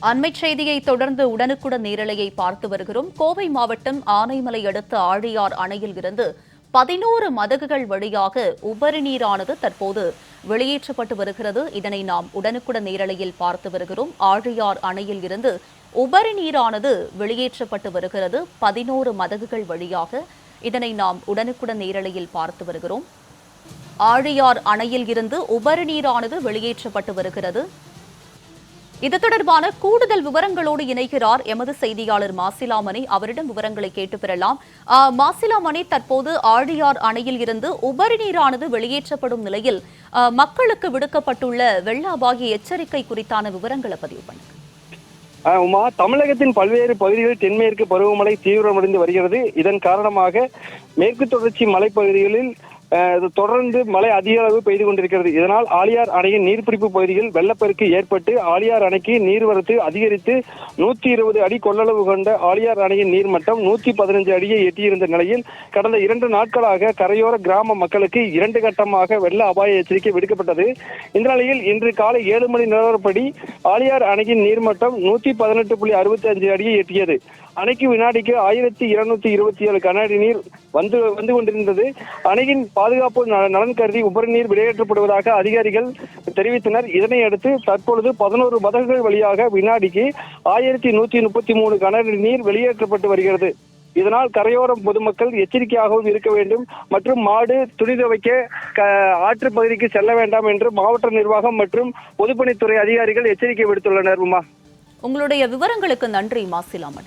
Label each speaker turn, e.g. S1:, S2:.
S1: அண்மைச் செய்தியை தொடர்ந்து உடனுக்குடன் நேரலையை பார்த்து வருகிறோம். கோவை மாவட்டம் ஆனைமலை அடுத்த ஆழியார் அணையில் இருந்து 11 மதகுகள் வழியாக உபரி நீரானது தற்போது வெளியேற்றப்பட்டு வருகிறது. இதனை நாம் உடனுக்குடன் நேரலையில் பார்த்து வருகிறோம். ஆழியார் அணையில் இருந்து உபரி நீரானது வெளியேற்றப்பட்டு வருகிறது 11 மதகுகள் வழியாக. இதனை நாம் உடனுக்குடன் நேரலையில் பார்த்து வருகிறோம். ஆழியார் அணையில் இருந்து உபரி நீரானது வெளியேற்றப்பட்டு வருகிறது. இது தொடர்பான கூடுதல் விவரங்களோடு இணைகிறார் எமது செய்தியாளர் மாசிலாமணி. அவரிடம் விவரங்களை கேட்டு பெறலாம். மாசிலாமணி, தற்போது ஆழியார் அணையில் இருந்து உபரி நீரானது வெளியேற்றப்படும் நிலையில் மக்களுக்கு விடுக்கப்பட்டுள்ள வெள்ள அபாய எச்சரிக்கை குறித்தான விவரங்களை பதிவு பண்ணுங்க.
S2: உமா, தமிழகத்தின் பல்வேறு பகுதிகளில் தென்மேற்கு பருவமழை தீவிரமடைந்து வருகிறது. இதன் காரணமாக மேற்கு தொடர்ச்சி மலைப்பகுதிகளில் தொடர்ந்து மழை அதிக அளவு பெய்து கொண்டிருக்கிறது. இதனால் ஆழியார் அணையின் நீர்பிடிப்பு பகுதியில் வெள்ளப்பெருக்கு ஏற்பட்டு ஆழியார் அணைக்கு நீர்வரத்து அதிகரித்து 120 அடி கொள்ளளவு கொண்ட ஆழியார் அணையின் நீர்மட்டம் 115 அடியை எட்டியிருந்த நிலையில் கடந்த 2 நாட்களாக கரையோர கிராம மக்களுக்கு 2 கட்டமாக வெள்ள அபாய எச்சரிக்கை விடுக்கப்பட்டது. இந்த நிலையில் இன்று காலை 7 மணி நிலவரப்படி ஆழியார் அணையின் நீர்மட்டம் 118.65 அடியை எட்டியது. அணைக்கு வினாடிக்கு 1227 கன அடி நீர் வந்து கொண்டிருந்தது. அணையின் பாதுகாப்பு நலன் கருதி உபரி நீர் வெளியேற்றப்படுவதாக அதிகாரிகள் தெரிவித்தனர். இதனை அடுத்து தற்பொழுது 11 மதகுகள் வழியாக வினாடிக்கு 1133 கன அடி நீர் வெளியேற்றப்பட்டு வருகிறது. இதனால் கரையோரம் பொதுமக்கள் எச்சரிக்கையாகவும் இருக்க வேண்டும் மற்றும் மாடு துணி துவைக்க ஆற்று பகுதிக்கு செல்ல வேண்டாம் என்று மாவட்ட நிர்வாகம் மற்றும் பொதுப்பணித்துறை அதிகாரிகள் எச்சரிக்கை விடுத்துள்ளனர்.
S1: உங்களுடைய விவரங்களுக்கு நன்றி மாசிலாமணி.